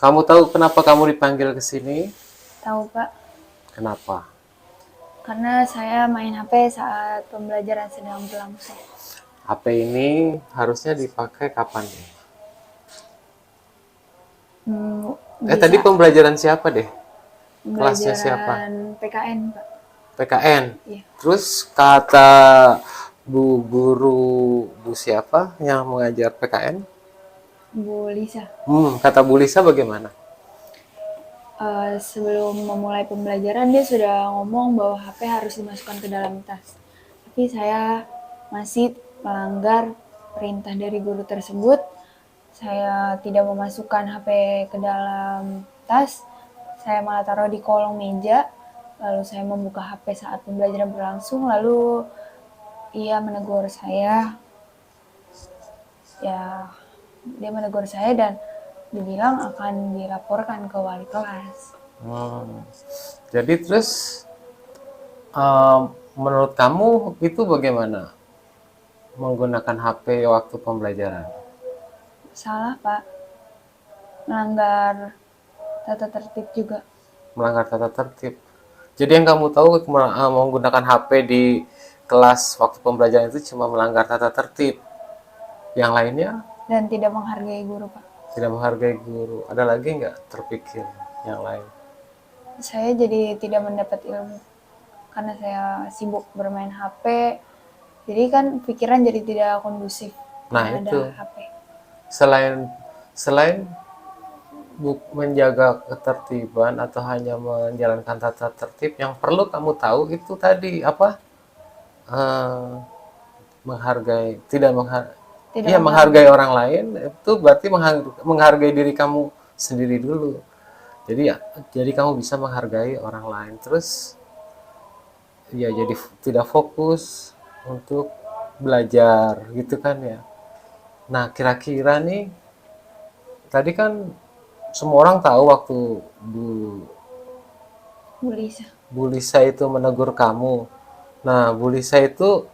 Kamu tahu kenapa kamu dipanggil ke sini? Tahu Pak, Kenapa? karena saya main HP saat pembelajaran sedang berlangsung. HP ini harusnya dipakai kapan deh? Tadi Bisa pembelajaran siapa deh? Kelasnya siapa? pembelajaran PKN Pak. PKN. Iya, Terus kata Bu Guru, Bu siapa yang mengajar PKN? Bu Lisa. Kata Bu Lisa bagaimana? Sebelum memulai pembelajaran dia sudah ngomong bahwa HP harus dimasukkan ke dalam tas. Tapi saya masih melanggar perintah dari guru tersebut. Saya tidak memasukkan HP ke dalam tas. Saya malah taruh di kolong meja. Lalu saya membuka HP saat pembelajaran berlangsung. Lalu ia menegur saya. Ya, dia menegur saya dan dibilang akan dilaporkan ke wali kelas. Hmm. Jadi terus eh, menurut kamu itu bagaimana menggunakan HP waktu pembelajaran? Salah, Pak. Melanggar tata tertib juga. Melanggar tata tertib. Jadi yang kamu tahu menggunakan HP di kelas waktu pembelajaran itu cuma melanggar tata tertib. Yang lainnya Dan tidak menghargai guru, Pak. tidak menghargai guru. Ada lagi nggak terpikir yang lain? Saya jadi tidak mendapat ilmu. Karena saya sibuk bermain HP. Jadi kan pikiran jadi tidak kondusif. Nah Karena ada itu HP. selain selain menjaga ketertiban atau hanya menjalankan tata tertib, yang perlu kamu tahu itu tadi apa? Eh, Menghargai, tidak menghargai, Tidak iya menghargai menghargai. orang lain itu berarti menghargai diri kamu sendiri dulu. Jadi ya, jadi kamu bisa menghargai orang lain. Terus ya jadi tidak fokus untuk belajar gitu kan ya. Nah, kira-kira nih tadi kan semua orang tahu waktu Bu, Bu Lisa. Bu Lisa itu menegur kamu. Nah, Bu Lisa itu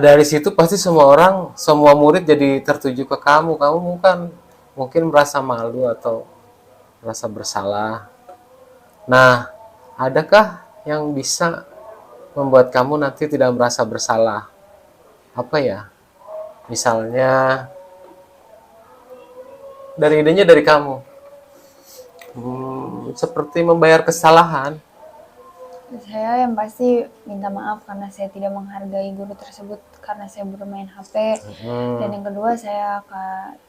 dari situ pasti semua orang, semua murid jadi tertuju ke kamu. Kamu mungkin merasa malu atau merasa bersalah. Nah, adakah yang bisa membuat kamu nanti tidak merasa bersalah? Apa ya? Misalnya dari idenya dari kamu. Seperti membayar kesalahan. Saya yang pasti minta maaf karena saya tidak menghargai guru tersebut karena saya bermain HP. Dan Hmm, yang kedua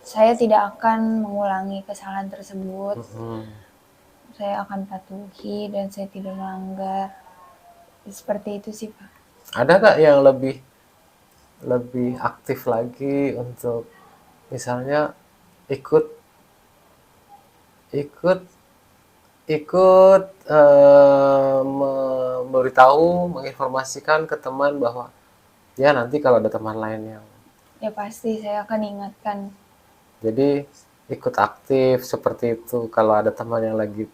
saya tidak akan mengulangi kesalahan tersebut. hmm. Saya akan patuhi dan saya tidak melanggar. Seperti itu sih Pak. Ada nggak yang lebih lebih aktif lagi untuk misalnya ikut ikut ikut memberitahu, menginformasikan ke teman bahwa ya nanti kalau ada teman lain yang Ya pasti saya akan ingatkan. jadi ikut aktif seperti itu kalau ada teman yang lagi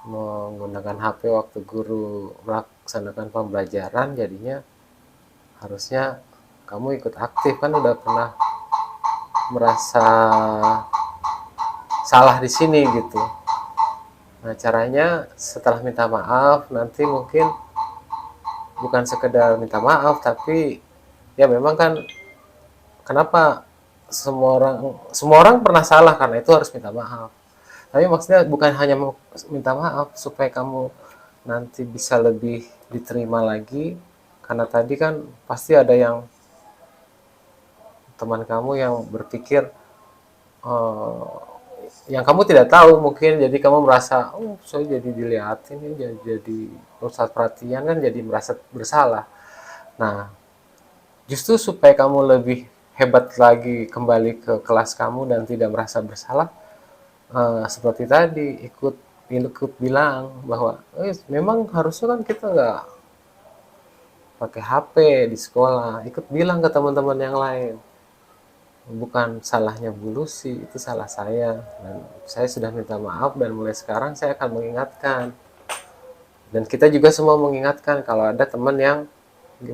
menggunakan HP waktu guru melaksanakan pembelajaran jadinya harusnya kamu ikut aktif kan udah pernah merasa salah di sini gitu. Nah, caranya setelah minta maaf nanti mungkin bukan sekedar minta maaf tapi ya memang kan kenapa semua orang pernah salah karena itu harus minta maaf. Tapi maksudnya bukan hanya minta maaf supaya kamu nanti bisa lebih diterima lagi karena tadi kan pasti ada yang teman kamu yang berpikir eh, yang kamu tidak tahu mungkin jadi kamu merasa oh saya jadi dilihatin ini jadi pusat perhatian kan jadi merasa bersalah. Nah, justru supaya kamu lebih hebat lagi kembali ke kelas kamu dan tidak merasa bersalah, seperti tadi ikut bilang bahwa memang harusnya kan kita nggak pakai HP di sekolah, ikut bilang ke teman-teman yang lain. Bukan salahnya Bu Lucy, itu salah saya. Dan saya sudah minta maaf dan mulai sekarang saya akan mengingatkan. Dan kita juga semua mengingatkan kalau ada teman yang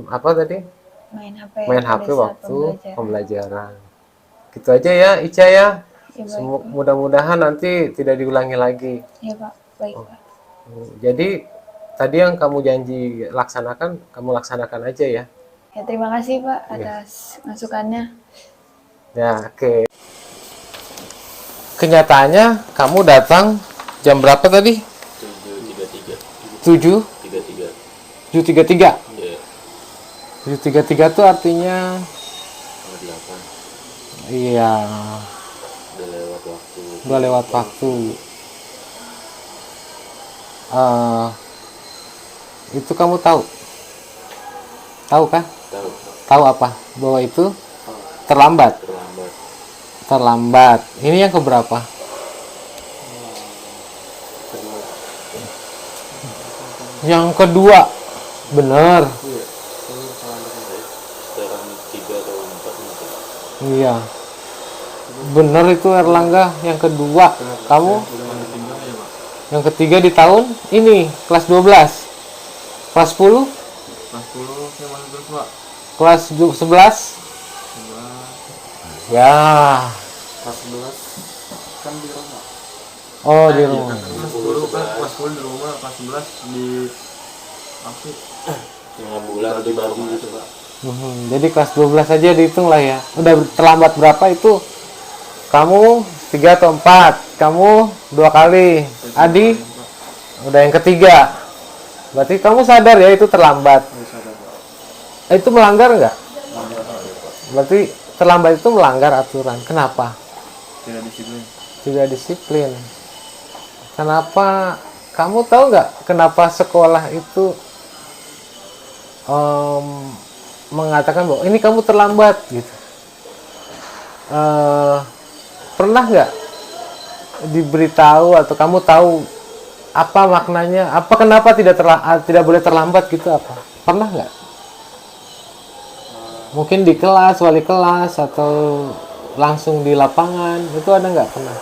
apa tadi Main HP main pada HP saat waktu pembelajaran. pembelajaran. Gitu aja ya, Ica ya. Ya baik, Pak. Mudah-mudahan nanti tidak diulangi lagi. Ya Pak, baik Pak. Jadi tadi yang kamu janji laksanakan, kamu laksanakan aja ya. Ya terima kasih Pak Iya. atas masukannya. Ya, oke. Kenyataannya kamu datang jam berapa tadi? 7.33. 7.33. Iya. 7.33 tuh artinya iya, Udah lewat waktu. udah lewat waktu. Eh, itu kamu tahu? Tahu kan? Tahu. Tahu apa? Bahwa itu terlambat. Terlambat. Terlambat. Ini yang keberapa? Yang kedua. Bener. Iya. Sekarang 3 atau 4 mungkin. Iya. Bener itu Erlangga. Yang kedua. Kamu? Yang ketiga di tahun ini. Kelas 12. Kelas 10? Kelas 10 saya masih terus Pak. Kelas 11? Ya. Kelas 11 kan di rumah. Oh, di rumah. Kelas 10 kan, kelas 10 di rumah, kelas 11 di apa? 5 bulan di baru gitu Pak. Jadi kelas 12 aja dihitung lah ya. Udah terlambat berapa itu? Kamu 3 atau 4? Kamu 2 kali. Adi? Udah yang ketiga. Berarti kamu sadar ya itu terlambat. Itu melanggar nggak? Berarti terlambat itu melanggar aturan. Kenapa? Tidak disiplin. Tidak disiplin. Kenapa? Kamu tahu nggak kenapa sekolah itu mengatakan bahwa ini kamu terlambat gitu? Pernah nggak diberitahu atau kamu tahu apa maknanya? Apa kenapa tidak boleh terlambat gitu apa? Pernah nggak? Mungkin di kelas, wali kelas atau langsung di lapangan itu ada nggak pernah?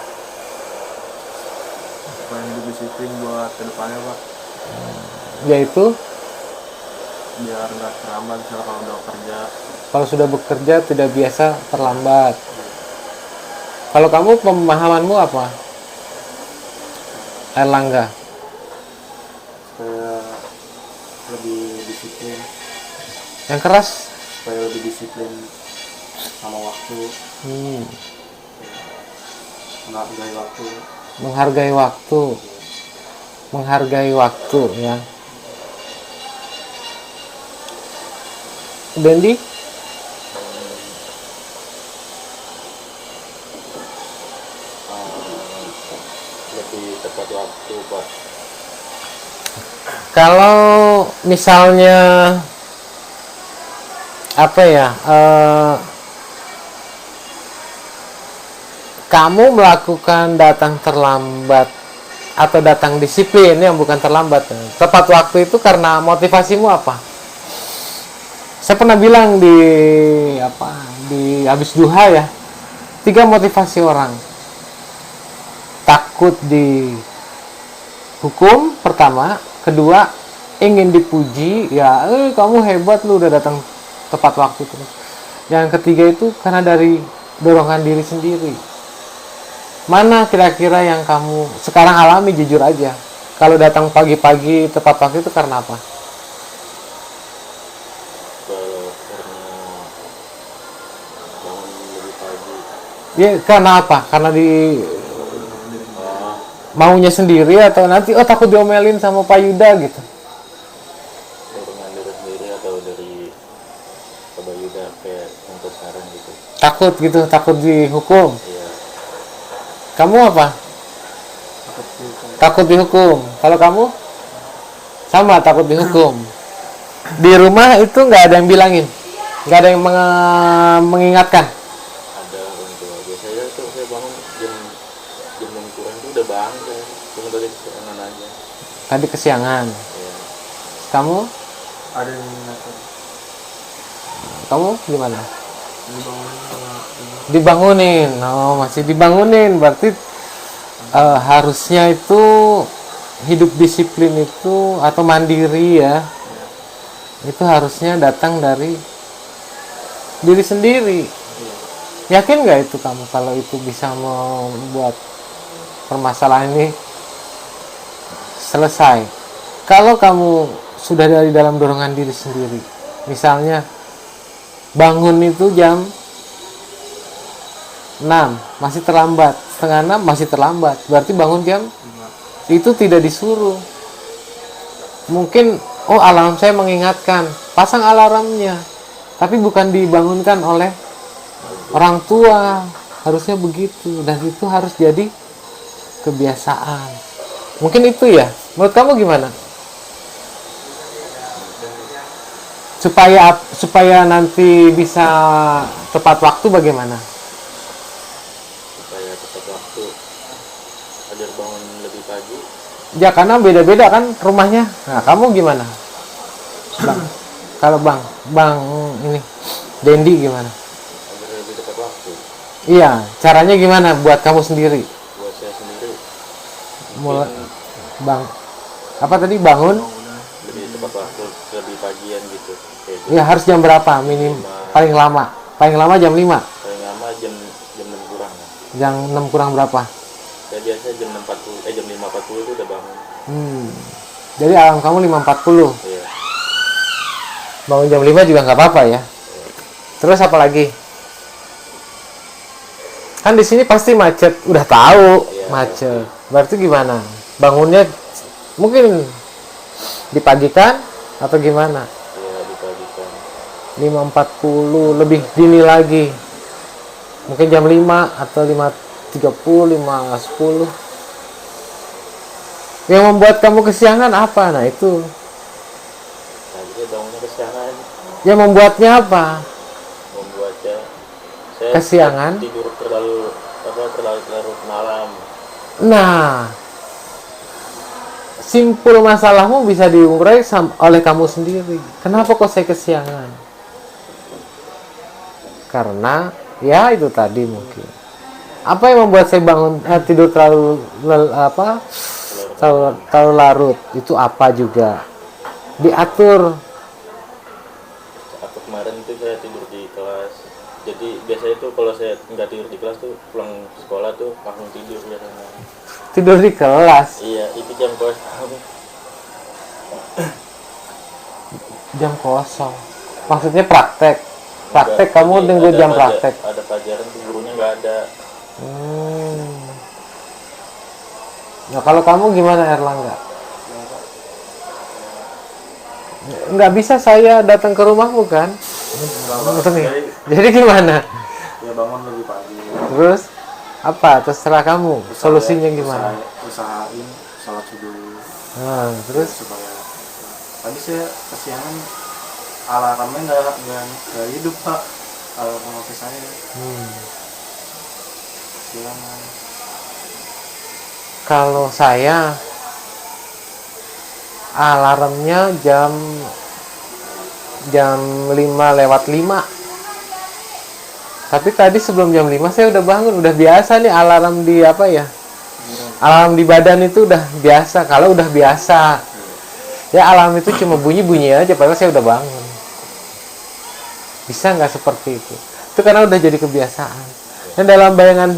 Supaya hidup disiplin buat kedepannya Pak. Yaitu Biar nggak terlambat misalnya kalau udah kerja. kalau sudah bekerja tidak biasa terlambat. Kalau kamu pemahamanmu apa? Erlangga. Supaya lebih disiplin. Yang keras? Supaya lebih disiplin sama waktu. Menghargai waktu. Menghargai waktu. Menghargai waktu ya. Dendi? Lebih tepat waktu Pak. Kalau misalnya apa ya? Kamu melakukan datang terlambat atau datang disiplin yang bukan terlambat, tepat waktu itu karena motivasimu apa? Saya pernah bilang di habis duha ya, 3 motivasi orang. Takut dihukum pertama, kedua ingin dipuji, ya kamu hebat lu udah datang tepat waktu terus. Yang ketiga itu karena dari dorongan diri sendiri. Mana kira-kira yang kamu sekarang alami, jujur aja? Kalau datang pagi-pagi tepat waktu itu karena apa? Karena bangun lebih pagi. Ya karena apa? Karena maunya sendiri atau nanti takut diomelin sama Pak Yuda gitu? Dorongan diri sendiri atau dari Pak Yuda kayak untuk sekarang gitu. Takut gitu, takut dihukum. Iya. Kamu apa? Takut dihukum. Kalau kamu? Sama, takut dihukum. Di rumah itu nggak ada yang bilangin? Nggak ada yang mengingatkan? Ada orang tua. Biasanya tuh saya bangun jam 6 kurang tuh udah bangun saya. Cuma tadi kesiangan aja. Tadi kesiangan. Iya. Kamu? Ada yang ngatur. Kamu gimana? Dibangunin. Dibangunin. Oh, masih dibangunin. Berarti harusnya itu hidup disiplin itu atau mandiri ya. Itu harusnya datang dari diri sendiri. Yakin nggak itu kamu kalau itu bisa membuat permasalahan ini selesai? Kalau kamu sudah dari dalam dorongan diri sendiri, misalnya bangun itu jam 6 masih terlambat, setengah 6 masih terlambat, berarti bangun jam itu tidak disuruh. Mungkin alarm saya mengingatkan, pasang alarmnya, tapi bukan dibangunkan oleh orang tua. Harusnya begitu, dan itu harus jadi kebiasaan. Mungkin itu ya, menurut kamu gimana? Supaya nanti bisa tepat waktu bagaimana? Supaya tepat waktu agar bangun lebih pagi. Ya karena beda-beda kan rumahnya. Nah, kamu gimana? Bang. Kalau Bang ini Dendi gimana? Agar lebih tepat waktu. Iya, caranya gimana buat kamu sendiri? Buat saya sendiri Mulai Bang. Apa tadi bangun? lebih tepat waktu, lebih pagian gitu. Kayak Ya harus jam berapa minim? Paling lama. Paling lama jam 5. paling lama jam 6 kurang ya. Jam 6 kurang berapa? Saya biasa jam 6.40 jam 5.40 itu udah bangun. Jadi alarm kamu 5.40. Iya. Bangun jam 5 juga nggak apa-apa ya. Terus apa lagi? Kan di sini pasti macet, udah tahu Iya, macet. Berarti gimana? Bangunnya mungkin dipagikan atau gimana? Iya, dipagikan. 5.40 lebih dini lagi. Mungkin jam 5 atau 5.30, 5.10. Yang membuat kamu kesiangan apa? Nah, itu. Tadi bangunnya kesiangan. Yang membuatnya apa? Membuatnya saya Kesiangan. tidur terlalu malam. Nah, simpul masalahmu bisa diurai oleh kamu sendiri. Kenapa kok saya kesiangan? Karena ya itu tadi mungkin. Apa yang membuat saya bangun tidur terlalu larut? Itu apa juga? Diatur. Atau kemarin itu saya tidur di kelas. Jadi biasanya tuh kalau saya nggak tidur di kelas tuh pulang sekolah tuh langsung tidur biasanya. Tidur di kelas. Iya, itu jam kosong. Jam kosong. Maksudnya praktek. Praktek Enggak, kamu jadi tunggu jam ada praktek. Ada pelajaran tuh gurunya nggak ada. Nah kalau kamu gimana Erlangga? Nggak bisa saya datang ke rumahmu kan? Jadi gimana? Ya bangun lebih pagi. Terus apa? Terserah kamu. Solusinya gimana? Usahain sholat subuh Nah, terus supaya tadi saya kesiangan alarmnya nggak hidup pak, alarm HP saya kesiangan. kalau saya alarmnya jam 5:05. Tapi tadi sebelum jam 5 saya udah bangun, udah biasa nih alarm di apa ya? Alarm di badan itu udah biasa. Kalau udah biasa, ya alarm itu cuma bunyi-bunyi aja, padahal saya udah bangun. Bisa nggak seperti itu? Itu karena udah jadi kebiasaan. Dan dalam bayangan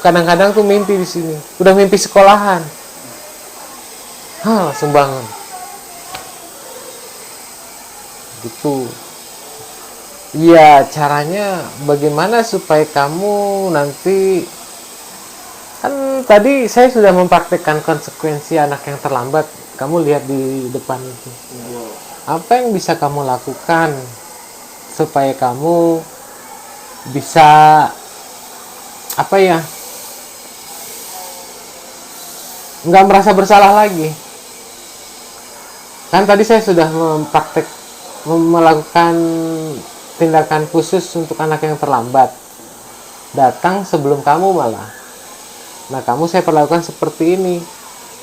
kadang-kadang tuh mimpi di sini, udah mimpi sekolahan, langsung bangun. Gitu. Iya, caranya bagaimana supaya kamu nanti kan tadi saya sudah mempraktekkan konsekuensi anak yang terlambat. Kamu lihat di depan itu. Apa yang bisa kamu lakukan supaya kamu bisa apa ya? Nggak merasa bersalah lagi. Kan tadi saya sudah melakukan tindakan khusus untuk anak yang terlambat, datang sebelum kamu malah. Nah kamu saya perlakukan seperti ini.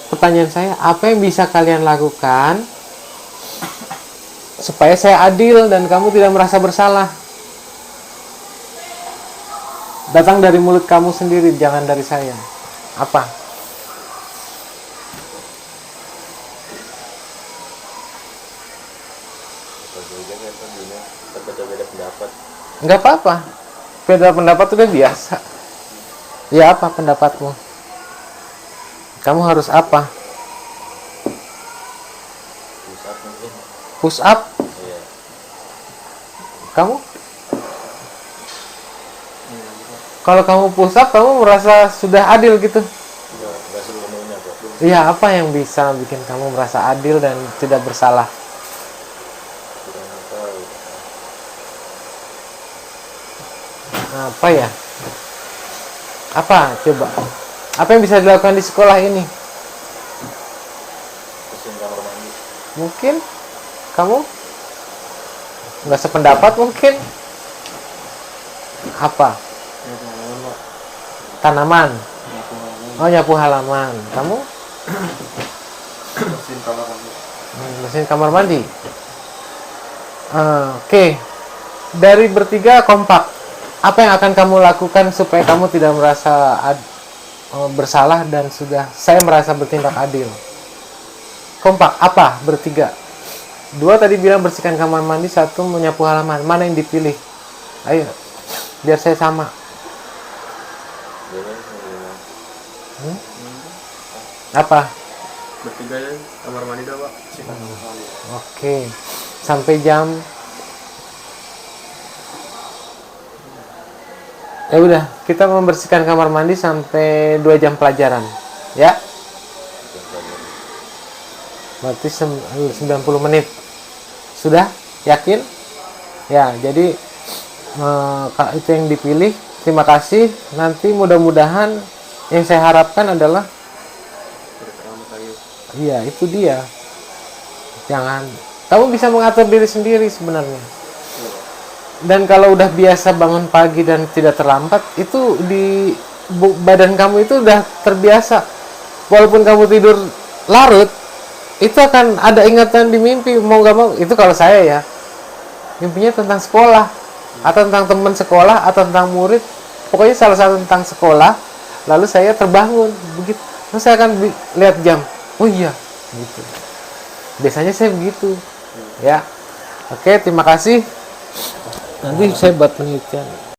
Pertanyaan saya, apa yang bisa kalian lakukan supaya saya adil dan kamu tidak merasa bersalah? Datang dari mulut kamu sendiri, jangan dari saya. Apa? Berbeda pendapat. Nggak apa-apa. beda pendapat udah biasa. Ya, apa pendapatmu? Kamu harus apa? Pusat mungkin. Push up? Iya. Kamu? Kalau kamu push up, kamu merasa sudah adil gitu? Enggak sepenuhnya kok. Iya, apa yang bisa bikin kamu merasa adil dan tidak bersalah? Kurang tahu. Apa ya? Apa? Coba. Apa yang bisa dilakukan di sekolah ini? Bersihin kamar mandi. Mungkin kamu nggak sependapat mungkin. Apa? Ya teman Pak. Tanaman. Nyapu halaman. Oh, nyapu halaman. Kamu Bersihin kamar mandi. bersihin kamar mandi. Oke. Dari bertiga kompak. Apa yang akan kamu lakukan supaya kamu tidak merasa bersalah dan sudah saya merasa bertindak adil? Kompak apa bertiga? 2 tadi bilang bersihkan kamar mandi, 1 menyapu halaman. Mana yang dipilih? Ayo, biar saya sama. Boleh. Apa? Bertiga ya kamar mandi dah Pak. Bersihin kamar mandi. Oke. Sampai jam. Ya udah, kita membersihkan kamar mandi sampai 2 jam pelajaran. Ya? Berarti 90 menit. Sudah? Yakin? Ya, jadi itu yang dipilih. Terima kasih. Nanti mudah-mudahan yang saya harapkan adalah Rambut kayu. iya, itu dia. Jangan, kamu bisa mengatur diri sendiri sebenarnya. Dan kalau udah biasa bangun pagi dan tidak terlambat, itu di badan kamu itu udah terbiasa. Walaupun kamu tidur larut, itu akan ada ingatan di mimpi, mau gak mau. Itu kalau saya ya, mimpinya tentang sekolah, atau tentang teman sekolah, atau tentang murid. Pokoknya salah satu tentang sekolah. Lalu saya terbangun, begitu. Terus saya akan lihat jam. Oh iya, gitu. Biasanya saya begitu, ya. Oke, terima kasih. Nanti saya buat penelitian.